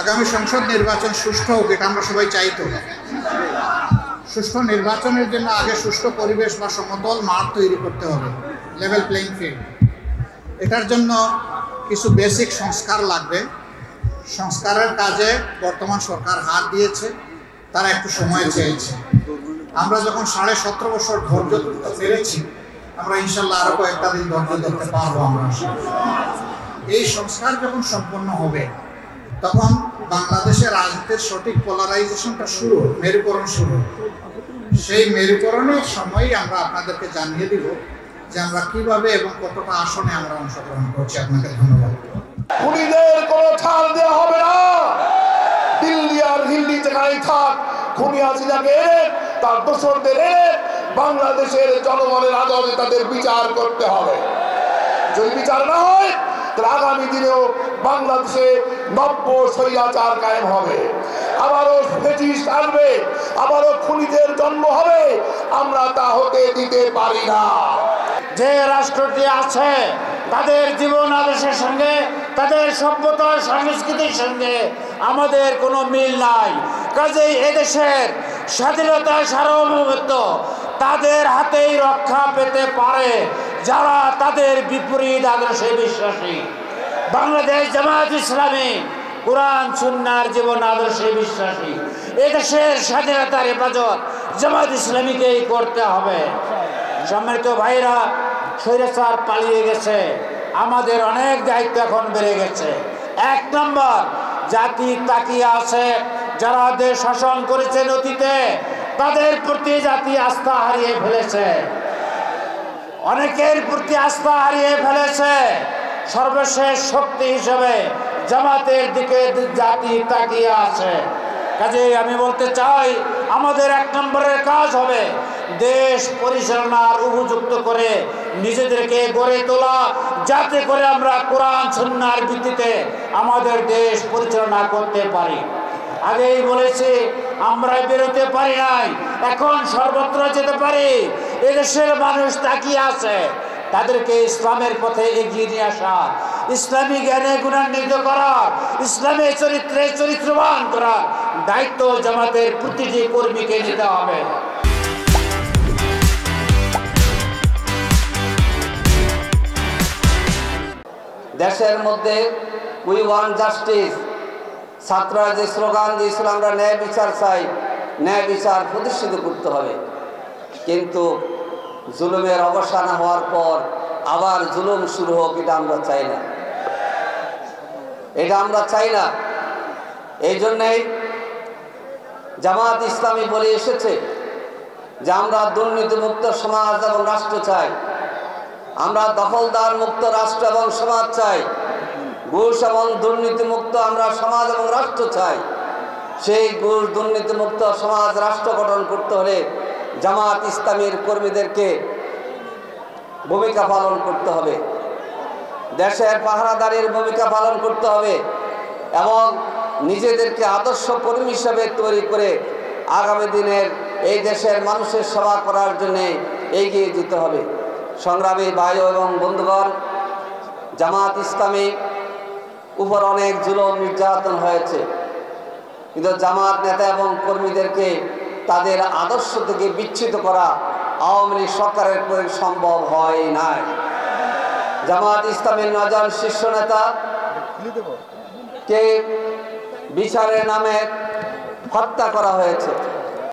আগামী সংসদ নির্বাচন সুষ্ঠু হোক, এটা আমরা সবাই চাই। তো সুষ্ঠু নির্বাচনের জন্য আগে সুষ্ঠু পরিবেশ বা সমতল মাঠ তৈরি করতে হবে, লেভেল প্লেইং ফিল্ড। এটার জন্য কিছু বেসিক সংস্কার লাগবে। সংস্কারের কাজে বর্তমান সরকার হাত দিয়েছে, তারা একটু সময় চেয়েছে। আমরা যখন 17.5 বছর ধৈর্য ধরতে পেরেছি, আমরা ইনশাল্লাহ আরো কয়েকটা দিন ধৈর্য ধরতে পারবো। আমরা এই সংস্কার যখন সম্পন্ন হবে, তখন বাংলাদেশের রাজনীতির সঠিক পোলারাইজেশনটা শুরু, মেরুকরণ শুরু। সেই মেরুকরণের সময়ই আমরা আপনাদেরকে জানিয়ে দিব যে আমরা কিভাবে এবং কতটা আসনে আমরা অংশগ্রহণ করছি। আপনাকে ধন্যবাদ। খুনিদের কোনো ছাড় দেওয়া হবে না। দিল্লি আর দিল্লি যেখানেই থাক, খুনি হাসিনাকে এনে, তার দোসরদের এনে বাংলাদেশের জনগণের আদালতে তাদের বিচার করতে হবে। যদি বিচার না হয়, তাহলে আগামী দিনেও বাংলাদেশে নব্য স্বৈরাচার কায়েম হবে, আবারও ফ্যাসিস্ট আসবে, আবারও খুনিদের জন্ম হবে। আমরা তা হতে দিতে পারি না। যে রাষ্ট্রটি আছে তাদের জীবন আদর্শের সঙ্গে, তাদের সভ্যতা সংস্কৃতির সঙ্গে আমাদের কোনো মিল নাই। কাজেই এদেশের স্বাধীনতা সার্বভৌমত্ব তাদের হাতেই রক্ষা পেতে পারে যারা তাদের বিপরীত আদর্শে বিশ্বাসী। বাংলাদেশ জামায়াত ইসলামী কোরআন সুন্নাহর জীবন আদর্শে বিশ্বাসী। এদেশের স্বাধীনতার হেফাজত জামায়াত ইসলামীকেই করতে হবে। সম্মানিত ভাইরা, স্বৈরাচার পালিয়ে গেছে, আমাদের অনেক দায়িত্ব এখন বেড়ে গেছে। 1 নম্বর, জাতি তাকিয়ে আছে। যারা দেশ শাসন করেছেন অতীতে, তাদের প্রতি জাতি আস্থা হারিয়ে ফেলেছে, অনেকের প্রতি আস্থা হারিয়ে ফেলেছে। সর্বশেষ শক্তি হিসেবে জামাতের দিকে জাতি তাকিয়ে আছে। কাজেই আমি বলতে চাই, আমাদের 1 নম্বরের কাজ হবে দেশ পরিচালনার উপযুক্ত করে নিজেদেরকে গড়ে তোলা, যাতে করে আমরা কোরআন সুন্নাহর ভিত্তিতে আমাদের দেশ পরিচালনা করতে পারি। আগেই বলেছি, আমরা বেরোতে পারি নাই, এখন সর্বত্র যেতে পারি। এদেশের মানুষ তাকিয়ে আছে, তাদেরকে ইসলামের পথে এগিয়ে নিয়ে আসা, ইসলামী জ্ঞানে গুণান্বিত করা, ইসলামের চরিত্রে চরিত্রবান করা দায়িত্ব জামাতের প্রতিটি কর্মীকে নিতে হবে। দেশের মধ্যে উই ওয়ান্ট জাস্টিস, ছাত্ররা যে স্লোগান দিয়েছিল, আমরা ন্যায় বিচার চাই, ন্যায় বিচার প্রতিষ্ঠিত করতে হবে। কিন্তু জুলুমের অবসান হওয়ার পর আবার জুলুম শুরু হোক, এটা আমরা চাই না, এটা আমরা চাই না। এই জন্যেই জামাত ইসলামী বলে এসেছে যে আমরা দুর্নীতিমুক্ত সমাজ এবং রাষ্ট্র চাই, আমরা দখলদার মুক্ত রাষ্ট্র এবং সমাজ চাই, ঘুষ এবং দুর্নীতিমুক্ত আমরা সমাজ এবং রাষ্ট্র চাই। সেই ঘুষ দুর্নীতিমুক্ত সমাজ রাষ্ট্র গঠন করতে হলে জামাত ইসলামীর কর্মীদেরকে ভূমিকা পালন করতে হবে, দেশের পাহারাদারির ভূমিকা পালন করতে হবে এবং নিজেদেরকে আদর্শ কর্মী হিসেবে তৈরি করে আগামী দিনের এই দেশের মানুষের সেবা করার জন্য এগিয়ে যেতে হবে। সংগ্রামী ভাই এবং বন্ধুগণ, জামাত ইসলামী উপর অনেক জুলুম নির্যাতন হয়েছে, কিন্তু জামাত নেতা এবং কর্মীদেরকে তাদের আদর্শ থেকে বিচ্ছিন্ন করা আওয়ামী লীগ সরকারের পক্ষে সম্ভব হয় নাই। জামাত ইসলামের 9 জন শীর্ষ নেতা কে বিচারের নামে হত্যা করা হয়েছে।